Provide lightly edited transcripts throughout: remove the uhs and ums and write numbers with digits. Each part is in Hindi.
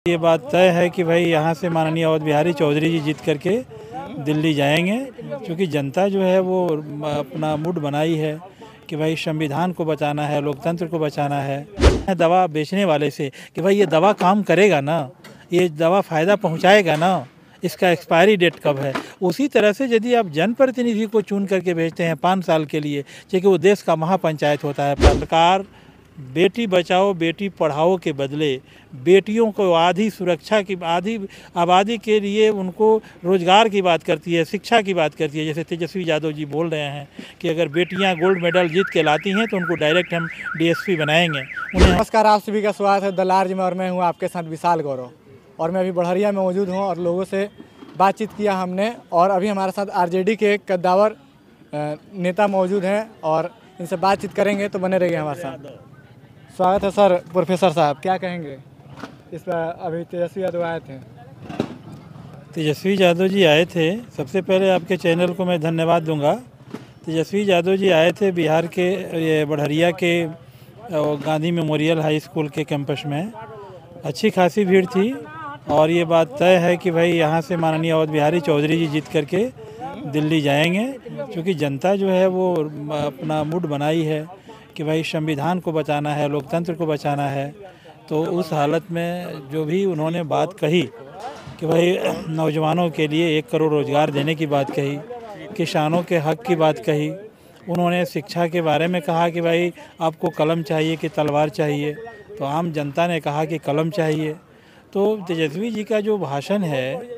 ये बात तय है कि भाई यहाँ से माननीय अवध बिहारी चौधरी जी जीत करके दिल्ली जाएंगे, क्योंकि जनता जो है वो अपना मूड बनाई है कि भाई संविधान को बचाना है, लोकतंत्र को बचाना है। दवा बेचने वाले से कि भाई ये दवा काम करेगा ना, ये दवा फ़ायदा पहुँचाएगा ना, इसका एक्सपायरी डेट कब है। उसी तरह से यदि आप जनप्रतिनिधि को चुन करके भेजते हैं 5 साल के लिए, क्योंकि वो देश का महापंचायत होता है। सरकार बेटी बचाओ बेटी पढ़ाओ के बदले बेटियों को आधी सुरक्षा की, आधी आबादी के लिए उनको रोजगार की बात करती है, शिक्षा की बात करती है। जैसे तेजस्वी यादव जी बोल रहे हैं कि अगर बेटियां गोल्ड मेडल जीत के लाती हैं तो उनको डायरेक्ट हम डीएसपी बनाएंगे उन्हें। नमस्कार, आप सभी का स्वागत है दलार जी में और मैं हूं आपके साथ विशाल गौरव। और मैं अभी बढ़हरिया में मौजूद हूं और लोगों से बातचीत किया हमने। और अभी हमारे साथ आरजेडी के कद्दावर नेता मौजूद हैं और इनसे बातचीत करेंगे, तो बने रहिए हमारे साथ। स्वागत है सर। प्रोफेसर साहब क्या कहेंगे इस पर? अभी तेजस्वी यादव आए थे। तेजस्वी यादव जी आए थे। सबसे पहले आपके चैनल को मैं धन्यवाद दूंगा। तेजस्वी यादव जी आए थे बिहार के ये बढ़हरिया के गांधी मेमोरियल हाई स्कूल के कैंपस में। अच्छी खासी भीड़ थी और ये बात तय है कि भाई यहाँ से माननीय अवध बिहारी चौधरी जी जीत करके दिल्ली जाएंगे, क्योंकि जनता जो है वो अपना मूड बनाई है कि भाई संविधान को बचाना है, लोकतंत्र को बचाना है। तो उस हालत में जो भी उन्होंने बात कही कि भाई नौजवानों के लिए 1 करोड़ रोज़गार देने की बात कही, किसानों के हक की बात कही, उन्होंने शिक्षा के बारे में कहा कि भाई आपको कलम चाहिए कि तलवार चाहिए, तो आम जनता ने कहा कि कलम चाहिए। तो तेजस्वी जी का जो भाषण है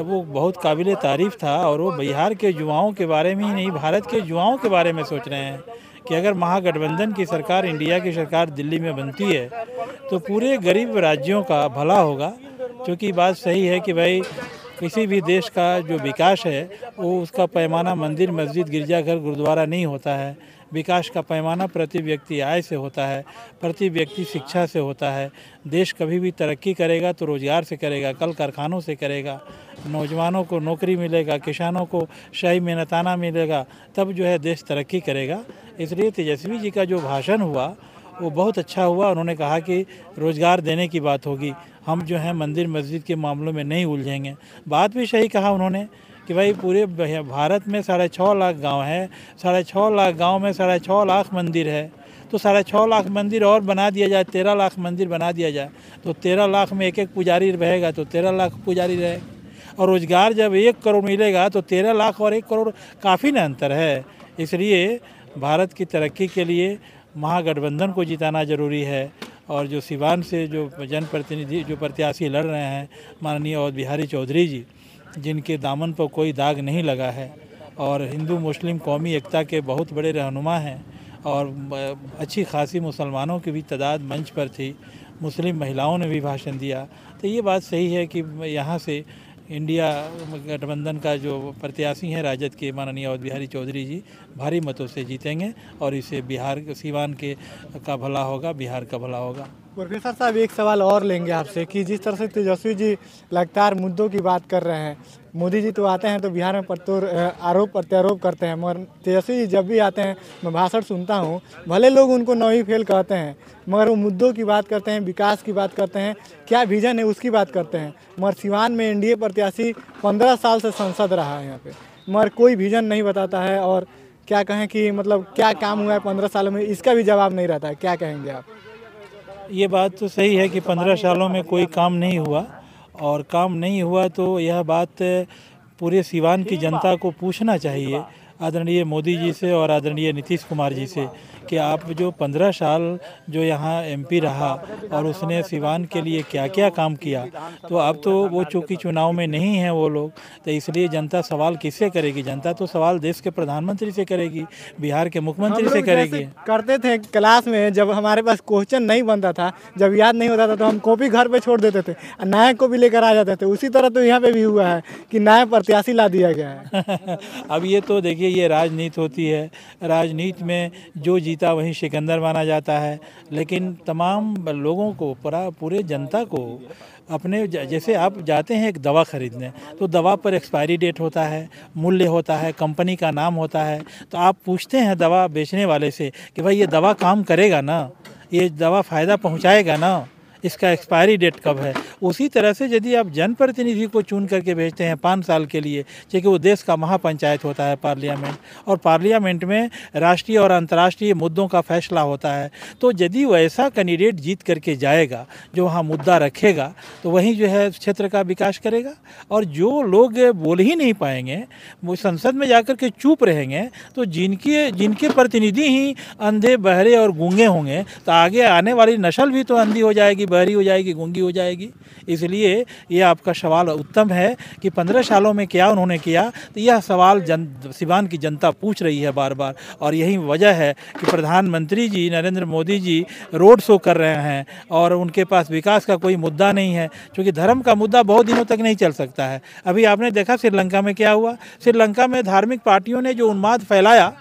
वो बहुत काबिल तारीफ़ था और वो बिहार के युवाओं के बारे में ही नहीं, भारत के युवाओं के बारे में सोच रहे हैं कि अगर महागठबंधन की सरकार, इंडिया की सरकार दिल्ली में बनती है तो पूरे गरीब राज्यों का भला होगा। क्योंकि बात सही है कि भाई किसी भी देश का जो विकास है वो उसका पैमाना मंदिर, मस्जिद, गिरजाघर, गुरुद्वारा नहीं होता है। विकास का पैमाना प्रति व्यक्ति आय से होता है, प्रति व्यक्ति शिक्षा से होता है। देश कभी भी तरक्की करेगा तो रोज़गार से करेगा, कल कारखानों से करेगा, नौजवानों को नौकरी मिलेगा, किसानों को सही मेहनताना मिलेगा, तब जो है देश तरक्की करेगा। इसलिए तेजस्वी जी का जो भाषण हुआ वो बहुत अच्छा हुआ। उन्होंने कहा कि रोज़गार देने की बात होगी, हम जो है मंदिर मस्जिद के मामलों में नहीं उलझेंगे। बात भी सही कहा उन्होंने कि भाई पूरे भारत में 6.5 लाख गांव है, 6.5 लाख गांव में 6.5 लाख मंदिर है। तो 6.5 लाख मंदिर और बना दिया जाए, 13 लाख मंदिर बना दिया जाए, तो 13 लाख में एक पुजारी रहेगा तो 13 लाख पुजारी रहेगा। और रोज़गार जब 1 करोड़ मिलेगा तो 13 लाख और 1 करोड़ काफ़ी न अंतर है। इसलिए भारत की तरक्की के लिए महागठबंधन को जिताना ज़रूरी है। और जो सिवान से जो जनप्रतिनिधि, जो प्रत्याशी लड़ रहे हैं माननीय अवध बिहारी चौधरी जी, जिनके दामन पर कोई दाग नहीं लगा है और हिंदू मुस्लिम कौमी एकता के बहुत बड़े रहनुमा हैं और अच्छी खासी मुसलमानों की भी तादाद मंच पर थी, मुस्लिम महिलाओं ने भी भाषण दिया। तो ये बात सही है कि यहाँ से इंडिया गठबंधन का जो प्रत्याशी हैं राजद के माननीय अवध बिहारी चौधरी जी भारी मतों से जीतेंगे और इससे बिहार सिवान के का भला होगा, बिहार का भला होगा। प्रोफेसर साहब एक सवाल और लेंगे आपसे कि जिस तरह से तेजस्वी जी लगातार मुद्दों की बात कर रहे हैं, मोदी जी तो आते हैं तो बिहार में आरोप प्रत्यारोप करते हैं, मगर तेजस्वी जी जब भी आते हैं मैं भाषण सुनता हूं, भले लोग उनको नौवीं फेल कहते हैं मगर वो मुद्दों की बात करते हैं, विकास की बात करते हैं, क्या विजन है उसकी बात करते हैं। मगर सिवान में एनडीए प्रत्याशी 15 साल से सांसद रहा है यहाँ पे, मगर कोई विजन नहीं बताता है। और क्या कहें कि मतलब क्या काम हुआ है 15 सालों में, इसका भी जवाब नहीं रहता है। क्या कहेंगे आप? ये बात तो सही है कि 15 सालों में कोई काम नहीं हुआ, और काम नहीं हुआ तो यह बात पूरे सिवान की जनता को पूछना चाहिए आदरणीय मोदी जी से और आदरणीय नीतीश कुमार जी से कि आप जो 15 साल जो यहाँ एमपी रहा और उसने सिवान के लिए क्या क्या काम किया। तो अब तो वो चूँकि चुनाव में नहीं है वो लोग, तो इसलिए जनता सवाल किससे करेगी? जनता तो सवाल देश के प्रधानमंत्री से करेगी, बिहार के मुख्यमंत्री से करेगी। करते थे क्लास में, जब हमारे पास क्वेश्चन नहीं बनता था, जब याद नहीं होता था तो हम कॉपी घर पे छोड़ देते थे, नया कॉपी लेकर आ जाते थे। उसी तरह तो यहाँ पे भी हुआ है कि नया प्रत्याशी ला दिया गया है। अब ये तो देखिए ये राजनीति होती है, राजनीति में जो जीता वही सिकंदर माना जाता है। लेकिन तमाम लोगों को, पूरे जनता को अपने, जैसे आप जाते हैं एक दवा खरीदने तो दवा पर एक्सपायरी डेट होता है, मूल्य होता है, कंपनी का नाम होता है। तो आप पूछते हैं दवा बेचने वाले से कि भाई ये दवा काम करेगा ना, ये दवा फ़ायदा पहुंचाएगा ना, इसका एक्सपायरी डेट कब है। उसी तरह से यदि आप जनप्रतिनिधि को चुन करके भेजते हैं 5 साल के लिए, क्योंकि वो देश का महापंचायत होता है पार्लियामेंट, और पार्लियामेंट में राष्ट्रीय और अंतर्राष्ट्रीय मुद्दों का फैसला होता है, तो यदि वैसा कैंडिडेट जीत करके जाएगा जो वहाँ मुद्दा रखेगा, तो वहीं जो है क्षेत्र का विकास करेगा। और जो लोग बोल ही नहीं पाएंगे, वो संसद में जाकर के चुप रहेंगे, तो जिनके प्रतिनिधि ही अंधे, बहरे और गूंगे होंगे, तो आगे आने वाली नस्ल भी तो अंधी हो जाएगी, बहरी हो जाएगी, गूंगी हो जाएगी। इसलिए ये आपका सवाल उत्तम है कि 15 सालों में क्या उन्होंने किया, तो यह सवाल सिवान की जनता पूछ रही है बार बार। और यही वजह है कि प्रधानमंत्री जी नरेंद्र मोदी जी रोड शो कर रहे हैं और उनके पास विकास का कोई मुद्दा नहीं है, क्योंकि धर्म का मुद्दा बहुत दिनों तक नहीं चल सकता है। अभी आपने देखा श्रीलंका में क्या हुआ। श्रीलंका में धार्मिक पार्टियों ने जो उन्माद फैलाया,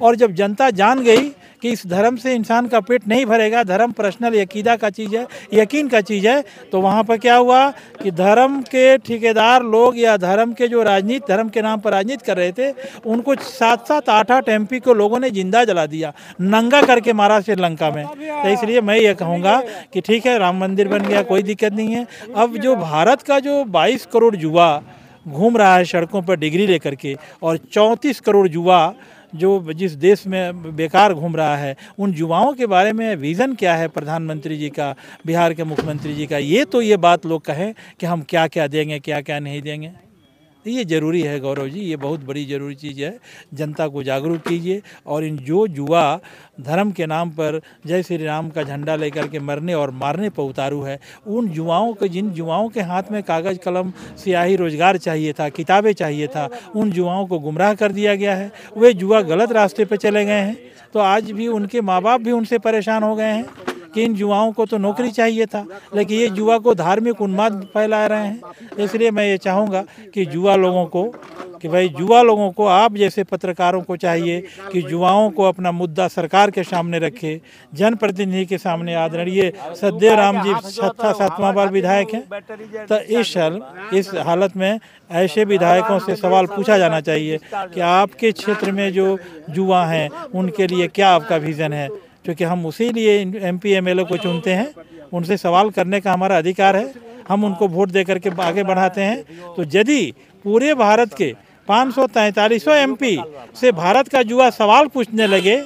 और जब जनता जान गई कि इस धर्म से इंसान का पेट नहीं भरेगा, धर्म पर्सनल अकीदा का चीज़ है, यकीन का चीज़ है, तो वहाँ पर क्या हुआ कि धर्म के ठेकेदार लोग या धर्म के जो धर्म के नाम पर राजनीति कर रहे थे, उनको 7-7, 8-8 MP को लोगों ने जिंदा जला दिया, नंगा करके मारा श्रीलंका में। तो इसलिए मैं ये कहूँगा कि ठीक है, राम मंदिर बन गया, कोई दिक्कत नहीं है। अब जो भारत का जो 22 करोड़ युवा घूम रहा है सड़कों पर डिग्री लेकर के, और 34 करोड़ युवा जो जिस देश में बेकार घूम रहा है, उन युवाओं के बारे में विज़न क्या है प्रधानमंत्री जी का, बिहार के मुख्यमंत्री जी का, ये बात लोग कहें कि हम क्या क्या देंगे, क्या क्या नहीं देंगे। ये ज़रूरी है गौरव जी, ये बहुत बड़ी ज़रूरी चीज़ है। जनता को जागरूक कीजिए, और इन जो युवा धर्म के नाम पर जय श्री राम का झंडा लेकर के मरने और मारने पर उतारू है, उन युवाओं को, जिन युवाओं के हाथ में कागज़ कलम स्याही रोजगार चाहिए था, किताबें चाहिए था, उन युवाओं को गुमराह कर दिया गया है। वे युवा गलत रास्ते पर चले गए हैं, तो आज भी उनके माँ बाप भी उनसे परेशान हो गए हैं कि इन युवाओं को तो नौकरी चाहिए था, लेकिन ये युवा को धार्मिक उन्माद फैला रहे हैं। इसलिए मैं ये चाहूँगा कि युवा लोगों को आप जैसे पत्रकारों को चाहिए कि युवाओं को अपना मुद्दा सरकार के सामने रखे, जनप्रतिनिधि के सामने। आदरणीय सतदेव राम जी 7वां बार विधायक हैं, तो इस हालत में ऐसे विधायकों से सवाल पूछा जाना चाहिए कि आपके क्षेत्र में जो युवा हैं उनके लिए क्या आपका विज़न है, क्योंकि हम उसी लिए MP MLA को चुनते हैं, उनसे सवाल करने का हमारा अधिकार है, हम उनको वोट दे करके आगे बढ़ाते हैं। तो यदि पूरे भारत के 543 MP से भारत का युवा सवाल पूछने लगे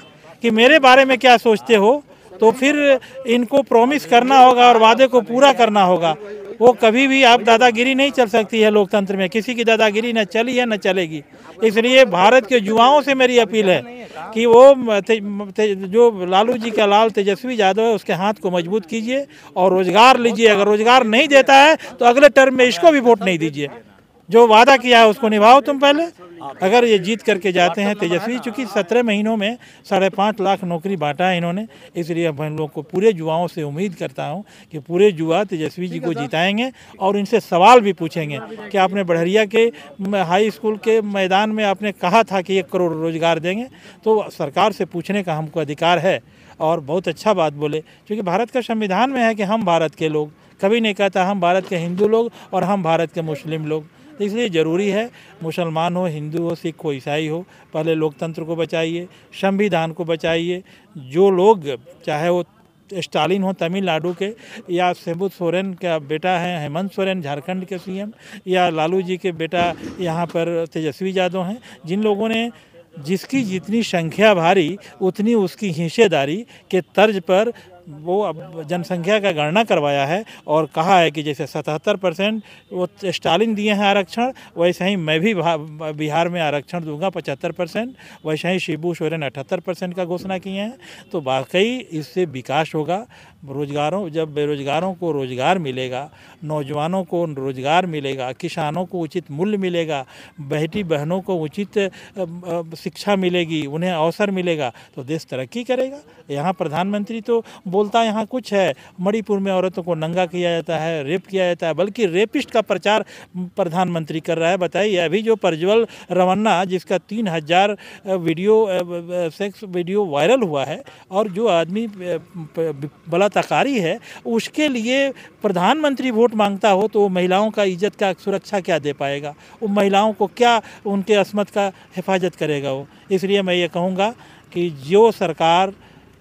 कि मेरे बारे में क्या सोचते हो, तो फिर इनको प्रॉमिस करना होगा और वादे को पूरा करना होगा। वो कभी भी आप दादागिरी नहीं चल सकती है लोकतंत्र में, किसी की दादागिरी न चली है न चलेगी। इसलिए भारत के युवाओं से मेरी अपील है कि वो जो लालू जी का लाल तेजस्वी यादव है, उसके हाथ को मजबूत कीजिए और रोजगार लीजिए। अगर रोजगार नहीं देता है तो अगले टर्म में इसको भी वोट नहीं दीजिए, जो वादा किया है उसको निभाओ तुम पहले। अगर ये जीत करके जाते हैं तेजस्वी, चूँकि 17 महीनों में 5.5 लाख नौकरी बांटा है इन्होंने, इसलिए हम लोग को पूरे युवाओं से उम्मीद करता हूं कि पूरे युवा तेजस्वी जी को जिताएंगे और इनसे सवाल भी पूछेंगे कि आपने बढ़हरिया के हाई स्कूल के मैदान में आपने कहा था कि 1 करोड़ रोजगार देंगे, तो सरकार से पूछने का हमको अधिकार है। और बहुत अच्छा बात बोले, क्योंकि भारत का संविधान में है कि हम भारत के लोग, कभी नहीं कहता हम भारत के हिंदू लोग और हम भारत के मुस्लिम लोग। तो इसलिए ज़रूरी है, मुसलमान हो, हिंदू हो, सिख हो, ईसाई हो, पहले लोकतंत्र को बचाइए, संविधान को बचाइए। जो लोग, चाहे वो स्टालिन हो तमिलनाडु के, या हेमंत सोरेन का बेटा है हेमंत सोरेन झारखंड के CM, या लालू जी के बेटा यहाँ पर तेजस्वी यादव हैं, जिन लोगों ने जिसकी जितनी संख्या भारी उतनी उसकी हिस्सेदारी के तर्ज पर वो अब जनसंख्या का गणना करवाया है और कहा है कि जैसे 77% वो स्टालिन दिए हैं आरक्षण, वैसे ही मैं भी बिहार में आरक्षण दूंगा 75%, वैसे ही शिबू सोरेन 78% का घोषणा किए हैं। तो वाकई इससे विकास होगा। जब बेरोजगारों को रोजगार मिलेगा, नौजवानों को रोजगार मिलेगा, किसानों को उचित मूल्य मिलेगा, बेटी बहनों को उचित शिक्षा मिलेगी, उन्हें अवसर मिलेगा, तो देश तरक्की करेगा। यहाँ प्रधानमंत्री तो बोलता यहाँ कुछ है, मणिपुर में औरतों को नंगा किया जाता है, रेप किया जाता है, बल्कि रेपिस्ट का प्रचार प्रधानमंत्री कर रहा है। बताइए, अभी जो प्रज्वल रवन्ना जिसका 3000 सेक्स वीडियो वायरल हुआ है और जो आदमी बलात्कारी है, उसके लिए प्रधानमंत्री वोट मांगता हो तो महिलाओं का इज्जत का सुरक्षा क्या दे पाएगा? वो महिलाओं को क्या उनके अस्मत का हिफाजत करेगा वो? इसलिए मैं ये कहूँगा कि जो सरकार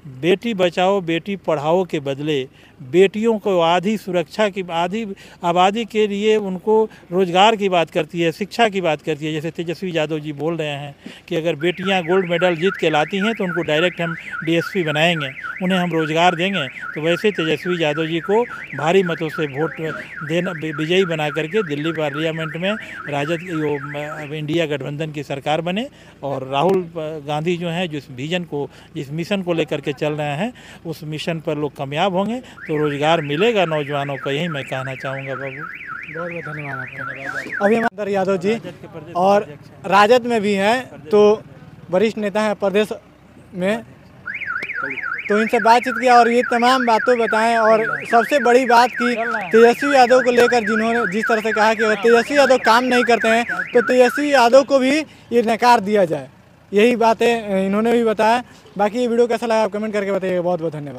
बेटी बचाओ बेटी पढ़ाओ के बदले बेटियों को आधी सुरक्षा की, आधी आबादी के लिए उनको रोजगार की बात करती है, शिक्षा की बात करती है। जैसे तेजस्वी यादव जी बोल रहे हैं कि अगर बेटियां गोल्ड मेडल जीत के लाती हैं तो उनको डायरेक्ट हम डीएसपी बनाएंगे, उन्हें हम रोजगार देंगे। तो वैसे तेजस्वी यादव जी को भारी मतों से वोट देना, विजयी बना करके दिल्ली पार्लियामेंट में राजद इंडिया गठबंधन की सरकार बने और राहुल गांधी जो हैं जिस जिस मिशन को लेकर के चल रहे हैं उस मिशन पर लोग कामयाब होंगे तो रोजगार मिलेगा नौजवानों को, यही मैं कहना चाहूँगा बाबू। बहुत बहुत धन्यवाद आपका। अभी हमारे यादव जी और राजद में भी हैं, तो वरिष्ठ नेता हैं प्रदेश में, तो इनसे बातचीत किया और ये तमाम बातों बताएं। और सबसे बड़ी बात कि तेजस्वी यादव को लेकर जिन्होंने जिस तरह से कहा कि अगर तेजस्वी यादव काम नहीं करते हैं तो तेजस्वी यादव को भी ये नकार दिया जाए, यही बातें इन्होंने भी बताया। बाकी ये वीडियो कैसा लगा आप कमेंट करके बताइएगा। बहुत बहुत धन्यवाद।